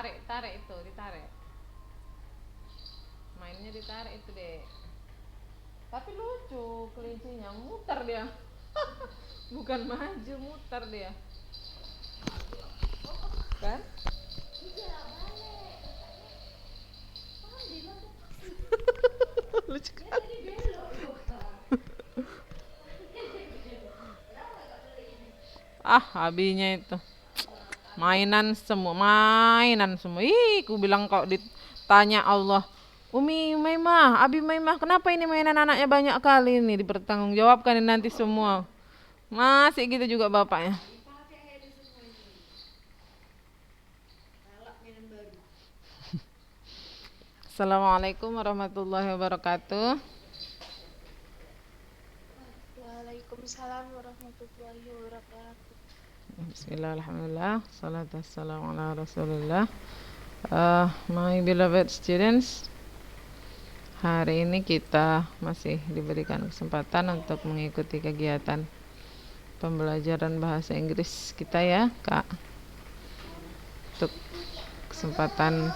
tarik itu, ditarik. Mainnya ditarik itu, Dek. Tapi lucu kelincinya, muter dia. Bukan maju, muter dia. Kan? Lucu kan? Abinya itu mainan semua. Ih, ku bilang kok ditanya Allah, Umi Maimah, Abi Maimah, kenapa ini mainan anaknya banyak kali ini? Dipertanggungjawabkan ini nanti semua. Masih gitu juga bapaknya. Assalamualaikum warahmatullahi wabarakatuh. Waalaikumsalam warahmatullahi wabarakatuh. Bismillah, alhamdulillah, salatu wassalamu ala rasulullah. My beloved students, hari ini kita masih diberikan kesempatan untuk mengikuti kegiatan pembelajaran bahasa Inggris kita ya, Kak. Untuk kesempatan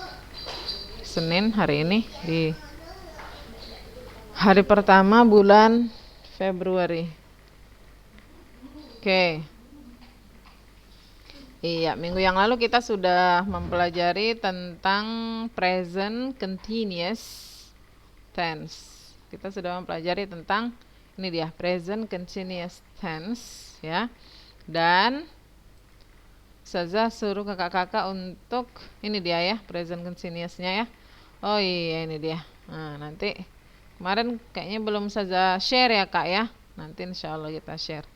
Senin hari ini di hari pertama bulan Februari. Oke. Iya, minggu yang lalu kita sudah mempelajari tentang present continuous tense. Kita sudah mempelajari tentang ini dia, present continuous tense ya. Dan Ustazah suruh kakak-kakak untuk ini dia ya, present continuous-nya ya. Oh iya, ini dia. Nah, nanti kemarin kayaknya belum Ustazah share ya, Kak ya. Nanti insyaallah kita share.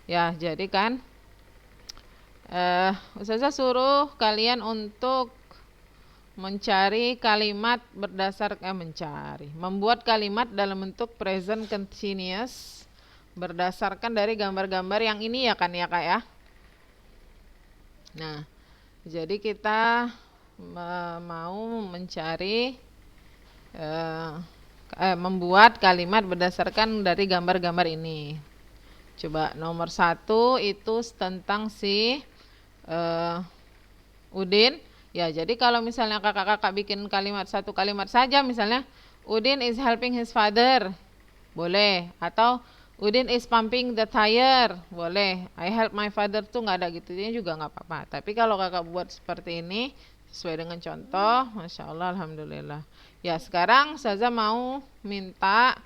Ya, jadi kan Ustazah suruh kalian untuk mencari kalimat membuat kalimat dalam bentuk present continuous berdasarkan dari gambar-gambar yang ini ya kan ya, Kak ya. Nah, jadi kita mau mencari membuat kalimat berdasarkan dari gambar-gambar ini. Coba nomor 1 itu tentang si Udin. Ya, jadi kalau misalnya kakak-kakak bikin satu kalimat saja, misalnya Udin is helping his father, boleh. Atau Udin is pumping the tire, boleh. I help my father tuh nggak ada gitunya juga nggak apa-apa. Tapi kalau kakak buat seperti ini sesuai dengan contoh, masya Allah, alhamdulillah. Ya, sekarang Saza mau minta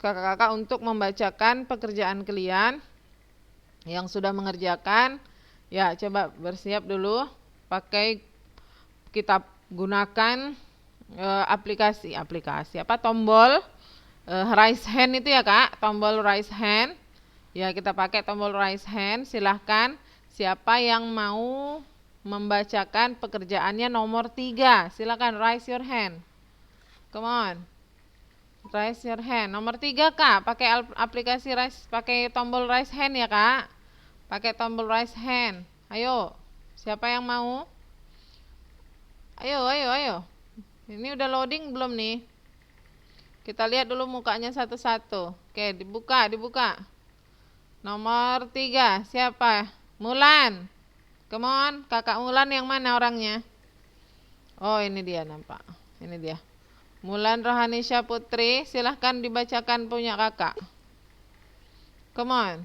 kakak-kakak untuk membacakan pekerjaan kalian yang sudah mengerjakan. Ya, coba bersiap dulu. Kita gunakan aplikasi apa, tombol raise hand itu ya, Kak. Tombol raise hand. Ya, kita pakai tombol raise hand. Silahkan siapa yang mau membacakan pekerjaannya nomor 3. Silahkan raise your hand. Come on. Raise your hand. Nomor 3, Kak. Pakai aplikasi pakai tombol raise hand ya, Kak. Pakai tombol raise hand. Ayo. Siapa yang mau? Ayo. Ini udah loading belum nih? Kita lihat dulu mukanya satu-satu. Oke, dibuka. Nomor 3, siapa? Mulan. Come on, kakak Mulan yang mana orangnya? Oh, ini dia nampak. Ini dia. Mulan Rohanisha Putri, silahkan dibacakan punya kakak. Come on.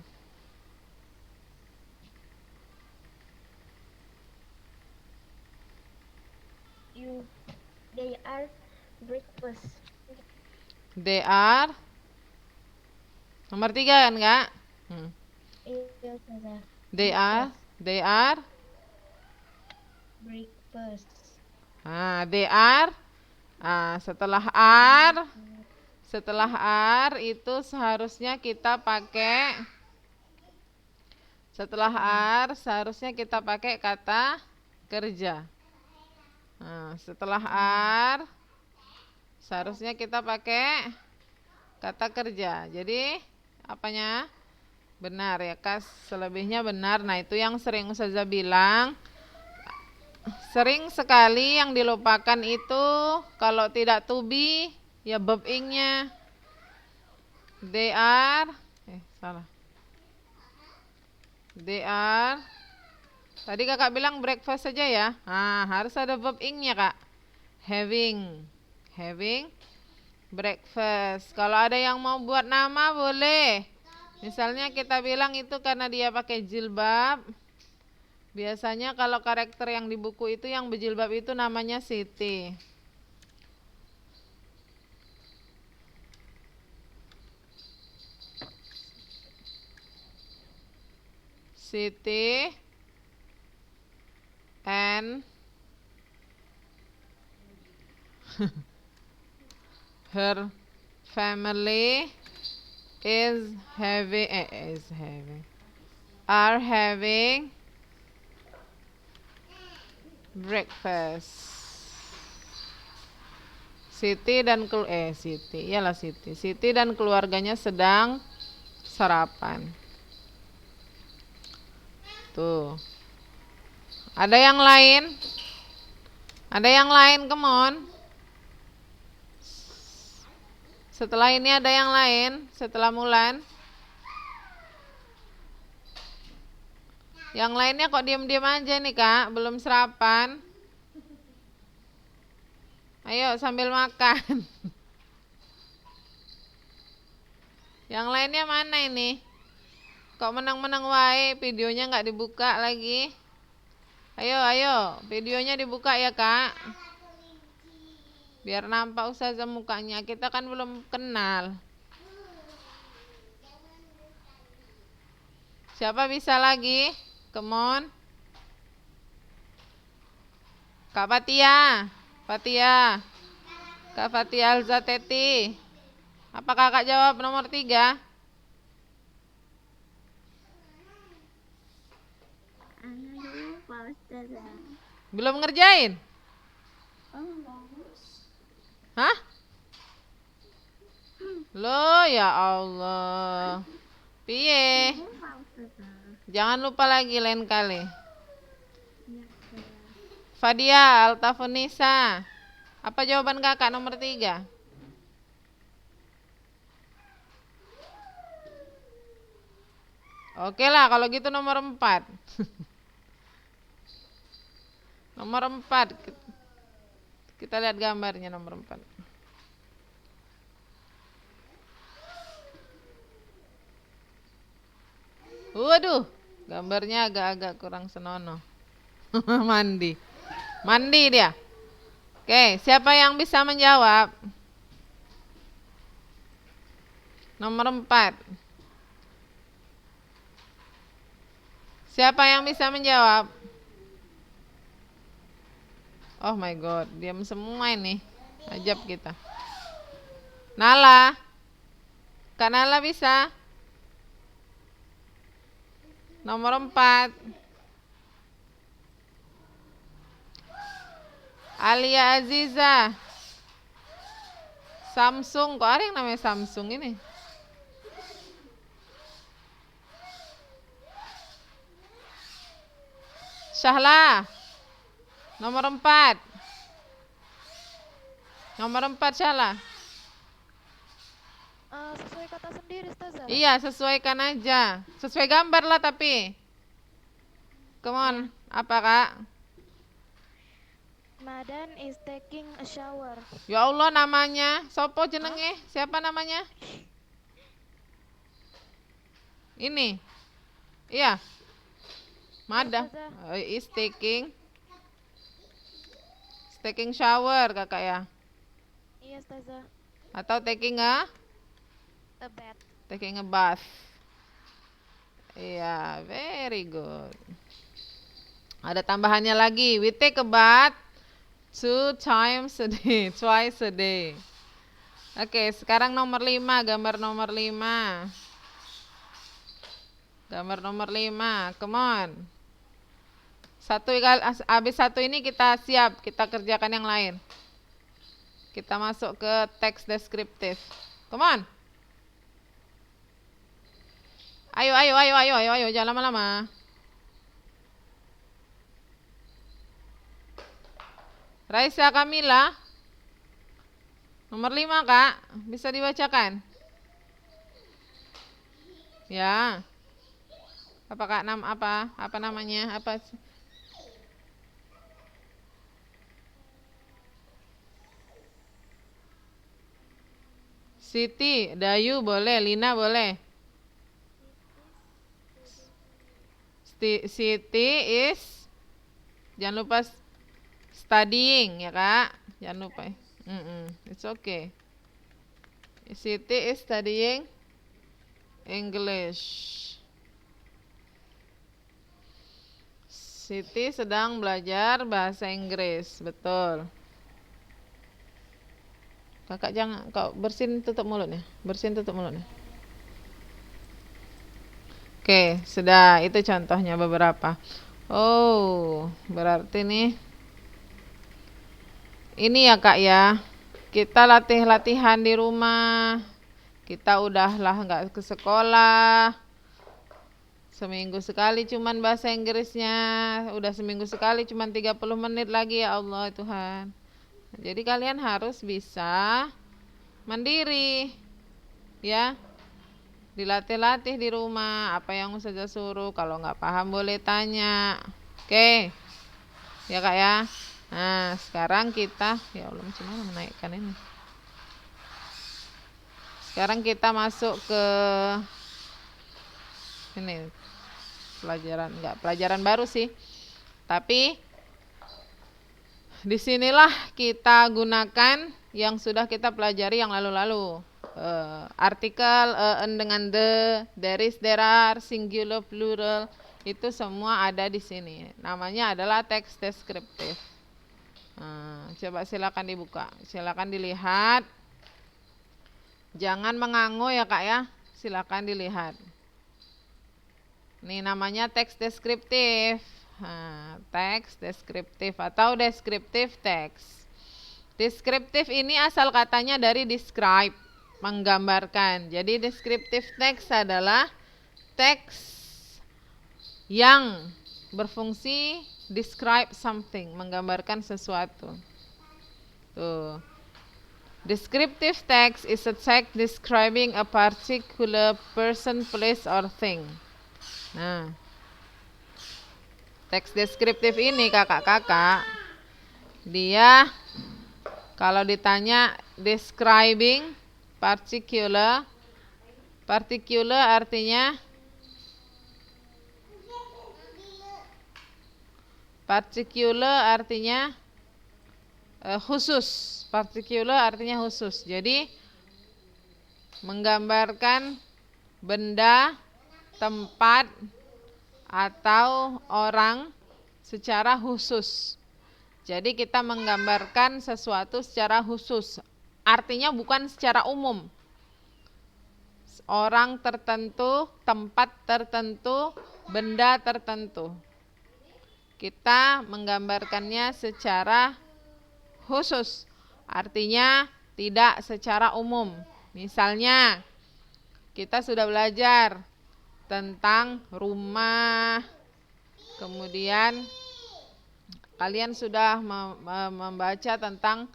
They are breakfast. They are nomor 3 kan, Kak? Iya, They are breakfast. they are setelah are itu seharusnya kita pakai kata kerja. Setelah are seharusnya kita pakai kata kerja. Jadi apanya? Benar ya, Kak. Selebihnya benar. Nah, itu yang sering Ustazah bilang. Sering sekali yang dilupakan itu kalau tidak to be ya verb ing-nya. They are salah. They are Tadi kakak bilang breakfast saja ya. Nah, harus ada verb ing-nya kak. Having breakfast. Kalau ada yang mau buat nama boleh. Misalnya kita bilang itu karena dia pakai jilbab. Biasanya kalau karakter yang di buku itu yang berjilbab itu namanya Siti. Siti and her family are having breakfast. Siti dan keluarganya sedang sarapan. Tuh. Ada yang lain? Ada yang lain, come on. Setelah ini ada yang lain? Setelah Mulan? Yang lainnya kok diam-diam aja nih kak, belum sarapan. Ayo sambil makan. Yang lainnya mana ini? Kok menang-menang wae, videonya nggak dibuka lagi. Ayo, videonya dibuka ya kak. Biar nampak ustazah mukanya, kita kan belum kenal. Siapa bisa lagi? Come on. Kak Fatia. Kak Fatia Alzateti. Apa kakak jawab nomor 3? Lupa Ustazah. Belum ngerjain? Hah? Loh ya Allah. Piye? Jangan lupa lagi lain kali. Fadia Altafunisa. Apa jawaban kakak nomor 3? Oke lah kalau gitu nomor 4. Nomor 4. Kita lihat gambarnya nomor 4. Waduh, gambarnya agak-agak kurang senonoh. Mandi dia. Oke, siapa yang bisa menjawab? Nomor 4. Siapa yang bisa menjawab? Oh my god, diam semua ini. Ajab kita. Nala. Kak Nala bisa? Nomor 4. Alia Aziza. Samsung, kok ada yang namanya Samsung ini? Syahla. Nomor 4. Nomor 4 Syahla. Sesuai kata sendiri Ustazah. Iya, sesuaikan aja. Sesuai gambar lah tapi. Come on, apa kak? Madan is taking a shower. Ya Allah namanya. Sopo jenenge? Siapa namanya? Ini. Iya. Mada. Is taking shower kakak ya. Iya Ustazah. Atau taking a bath. Taking a bath. Iya, very good. Ada tambahannya lagi. We take a bath 2 times a day, twice a day. Oke, sekarang nomor 5, gambar nomor 5. Gambar nomor 5, come on. Habis satu ini kita siap, kita kerjakan yang lain. Kita masuk ke teks deskriptif. Come on. Ayo, jangan lama-lama. Raisa Kamila. Nomor 5, Kak. Bisa dibacakan? Ya. Apa Kak apa namanya? Apa Siti, Dayu boleh, Lina boleh. Siti is, jangan lupa studying ya kak, jangan lupa. It's okay. Siti is studying English. Siti sedang belajar bahasa Inggris, betul. Kakak jangan, kau bersihin tutup mulutnya, Oke, sudah, itu contohnya beberapa. Oh, berarti nih ini ya kak ya, kita latihan di rumah. Kita udahlah nggak ke sekolah, seminggu sekali cuman bahasa Inggrisnya, udah seminggu sekali cuman 30 menit lagi, ya Allah Tuhan. Jadi kalian harus bisa mandiri ya, dilatih-latih di rumah, apa yang Ustazah suruh. Kalau nggak paham boleh tanya. Oke ya kak ya. Nah sekarang kita, ya Allah macam mana menaikkan ini. Sekarang kita masuk ke ini pelajaran, enggak pelajaran baru sih, tapi disinilah kita gunakan yang sudah kita pelajari yang lalu-lalu. Artikel dengan the, there is, there are, singular, plural, itu semua ada di sini. Namanya adalah teks deskriptif. Coba silakan dibuka, silakan dilihat. Jangan mengangu ya kak ya, silakan dilihat. Ini namanya teks deskriptif. Teks deskriptif atau deskriptif teks. Deskriptif ini asal katanya dari describe, menggambarkan. Jadi deskriptif teks adalah teks yang berfungsi describe something, menggambarkan sesuatu. Tuh. Descriptive text is a text describing a particular person, place, or thing. Nah, teks deskriptif ini kakak-kakak, dia kalau ditanya describing particular, artinya khusus. Particular artinya khusus. Jadi menggambarkan benda, tempat, atau orang secara khusus. Jadi kita menggambarkan sesuatu secara khusus. Artinya bukan secara umum. Orang tertentu, tempat tertentu, benda tertentu. Kita menggambarkannya secara khusus. Artinya tidak secara umum. Misalnya kita sudah belajar tentang rumah, kemudian kalian sudah membaca tentang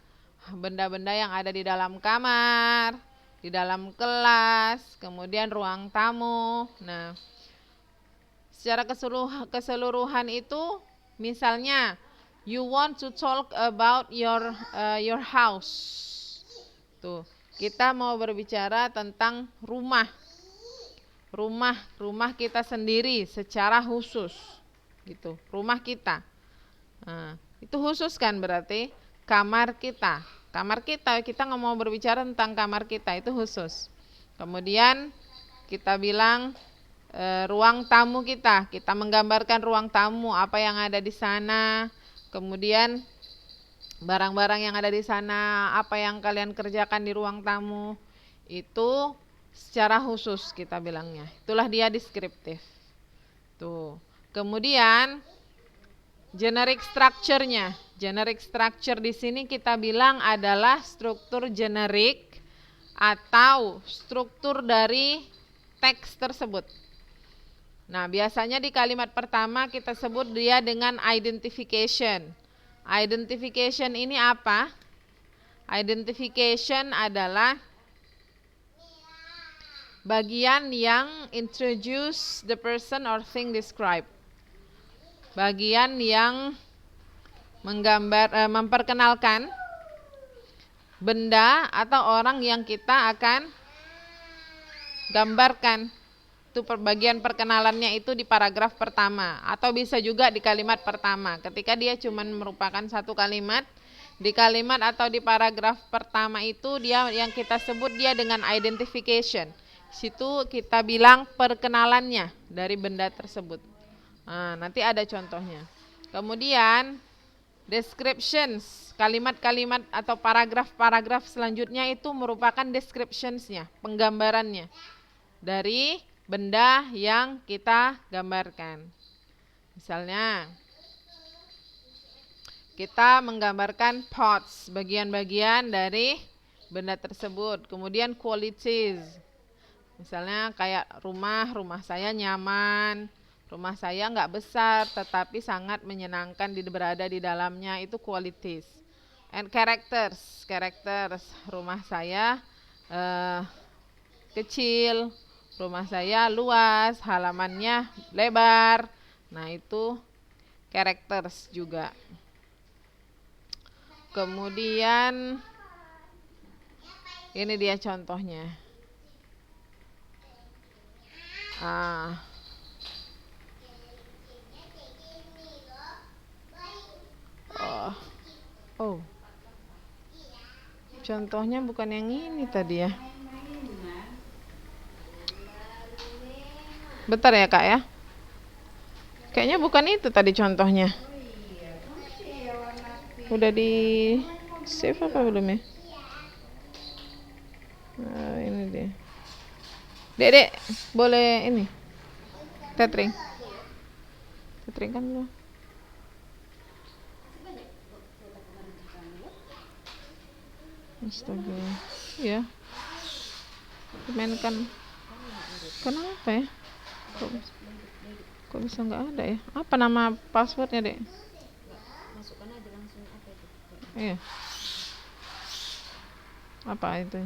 benda-benda yang ada di dalam kamar, di dalam kelas, kemudian ruang tamu. Nah, secara keseluruhan itu, misalnya you want to talk about your house. Tuh, kita mau berbicara tentang rumah kita sendiri secara khusus, gitu. Rumah kita, itu khusus kan, berarti kamar kita kita nggak mau berbicara tentang kamar kita, itu khusus. Kemudian kita bilang ruang tamu kita menggambarkan ruang tamu, apa yang ada di sana. Kemudian barang-barang yang ada di sana, apa yang kalian kerjakan di ruang tamu, itu secara khusus kita bilangnya. Itulah dia deskriptif. Tuh. Kemudian generic structure-nya. Generic structure di sini kita bilang adalah struktur generik atau struktur dari teks tersebut. Nah, biasanya di kalimat pertama kita sebut dia dengan identification. Identification ini apa? Identification adalah bagian yang introduce the person or thing described. Bagian yang memperkenalkan benda atau orang yang kita akan gambarkan. Itu bagian perkenalannya itu di paragraf pertama, atau bisa juga di kalimat pertama. Ketika dia cuma merupakan satu kalimat, di kalimat atau di paragraf pertama itu dia yang kita sebut dia dengan identification. Situ kita bilang perkenalannya dari benda tersebut. Nah, nanti ada contohnya. Kemudian descriptions, kalimat-kalimat atau paragraf-paragraf selanjutnya itu merupakan descriptionsnya, penggambarannya dari benda yang kita gambarkan. Misalnya, kita menggambarkan parts, bagian-bagian dari benda tersebut. Kemudian qualities, misalnya kayak rumah saya nyaman, rumah saya nggak besar tetapi sangat menyenangkan berada di dalamnya, itu qualities. And characters, rumah saya kecil, rumah saya luas, halamannya lebar. Nah, itu characters juga. Kemudian ini dia contohnya. Contohnya bukan yang ini tadi ya. Bentar ya Kak ya. Kayaknya bukan itu tadi contohnya. Udah di save apa belum ya? Ini dia. Dek, boleh ini tethering kan lo. Astaga. Iya. Dimainkan. Kenapa ya? Kok bisa nggak ada ya? Apa nama passwordnya, Dek? Masukkan aja langsung apa itu? Iya. Apa itu?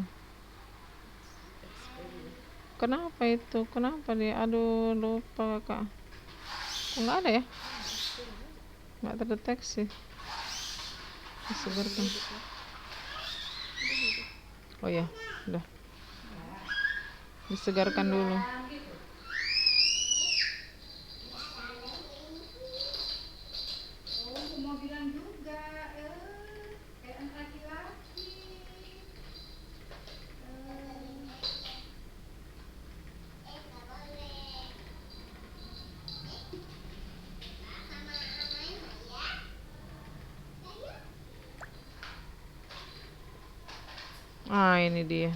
Kenapa itu? Kenapa dia? Aduh, lupa Kak. Kok nggak ada ya? Nggak terdeteksi. Disegarkan. Oh ya, udah. Disegarkan dulu. Ini dia.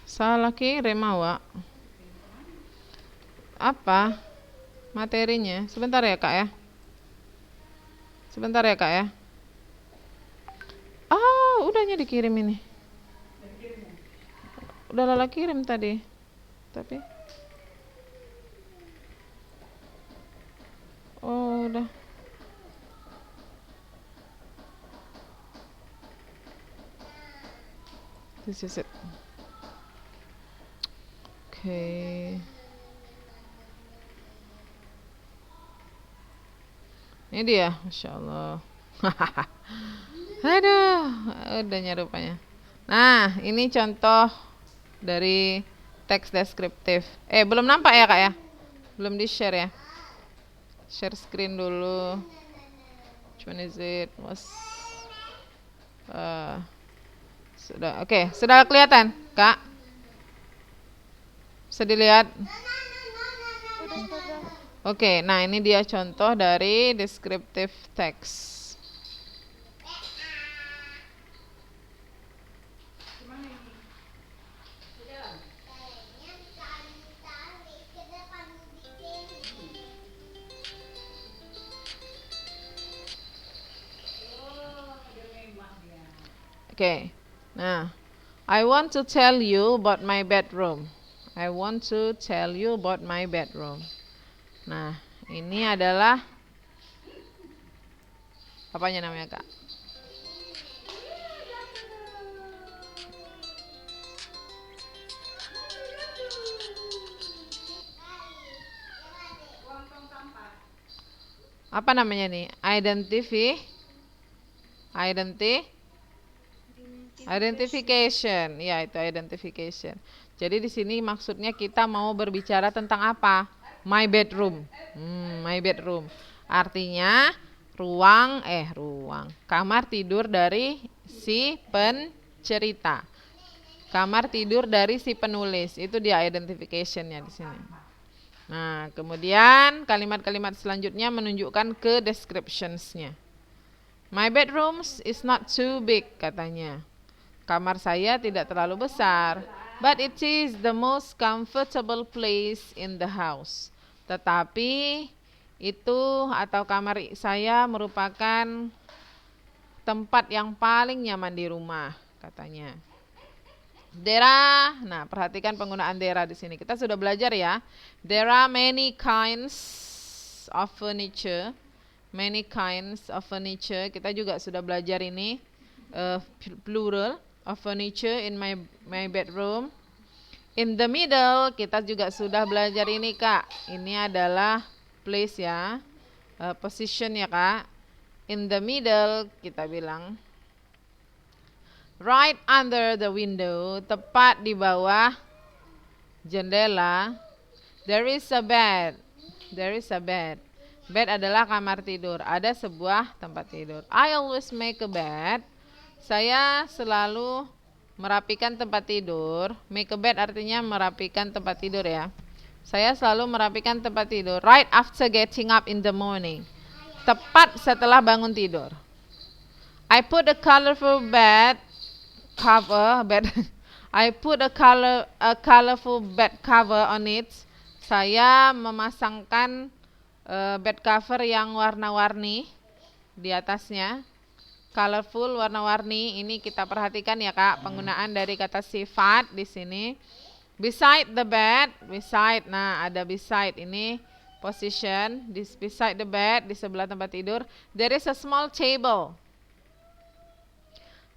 Salah kirim awak. Apa materinya? Sebentar ya Kak ya. Udahnya dikirim ini. Udah Lala kirim tadi. Tapi udah. This is it. Oke. Ini dia, Masya Allah. Aduh, udahnya rupanya. Nah, ini contoh dari teks deskriptif. Belum nampak ya Kak ya? Belum di share ya? Share screen dulu. Which one is it? Sudah, oke. Sudah kelihatan, Kak? Bisa dilihat? Udah Ustazah. Oke, nah ini dia contoh dari descriptive text. Oke, nah, I want to tell you about my bedroom. Nah, ini adalah apanya namanya Kak? apa namanya nih? Identification. Ya, itu identification. Jadi di sini maksudnya kita mau berbicara tentang apa? My bedroom. My bedroom. Artinya ruang kamar tidur dari si pencerita. Kamar tidur dari si penulis. Itu dia identification-nya di sini. Nah, kemudian kalimat-kalimat selanjutnya menunjukkan ke descriptions-nya. My bedroom is not too big, katanya. Kamar saya tidak terlalu besar, but it is the most comfortable place in the house. Tetapi itu atau kamar saya merupakan tempat yang paling nyaman di rumah, katanya. Nah perhatikan penggunaan there di sini. Kita sudah belajar ya. There are many kinds of furniture. Many kinds of furniture. Kita juga sudah belajar ini plural of furniture in my bedroom. In the middle kita juga sudah belajar ini Kak. Ini adalah place ya, position ya Kak. In the middle kita bilang right under the window, tepat di bawah jendela. There is a bed. There is a bed. Bed adalah kamar tidur. Ada sebuah tempat tidur. I always make a bed. Saya selalu merapikan tempat tidur. Make a bed artinya merapikan tempat tidur ya. Saya selalu merapikan tempat tidur right after getting up in the morning. Tepat setelah bangun tidur. I put a colorful bed cover. I put a colorful bed cover on it. Saya memasangkan bed cover yang warna-warni di atasnya. Colorful, warna-warni. Ini kita perhatikan ya Kak, penggunaan dari kata sifat di sini. Beside the bed, beside. Nah, ada beside ini position. Beside the bed, di sebelah tempat tidur. There is a small table.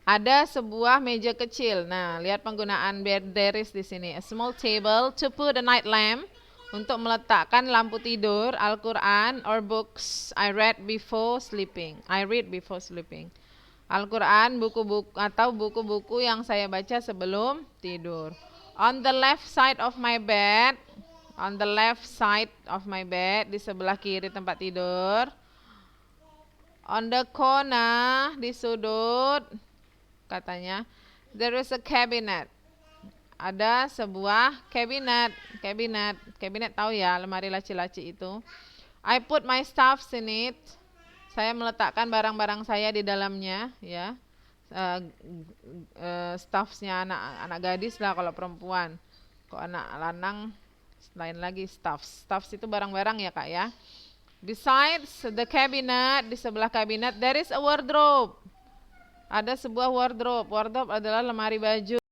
Ada sebuah meja kecil. Nah, lihat penggunaan there is di sini. A small table to put a night lamp. Untuk meletakkan lampu tidur, Al-Quran, or books I read before sleeping. Al-Quran, buku-buku atau buku-buku yang saya baca sebelum tidur. On the left side of my bed, di sebelah kiri tempat tidur. On the corner, di sudut, katanya, there is a cabinet. Ada sebuah kabinet tahu ya, lemari laci-laci itu. I put my stuffs in it. Saya meletakkan barang-barang saya di dalamnya ya. Stuffsnya anak gadis lah kalau perempuan. Kok anak lanang lain lagi stuffs. Stuffs itu barang-barang ya Kak ya. Besides the cabinet, di sebelah kabinet there is a wardrobe. Ada sebuah wardrobe. Wardrobe adalah lemari baju.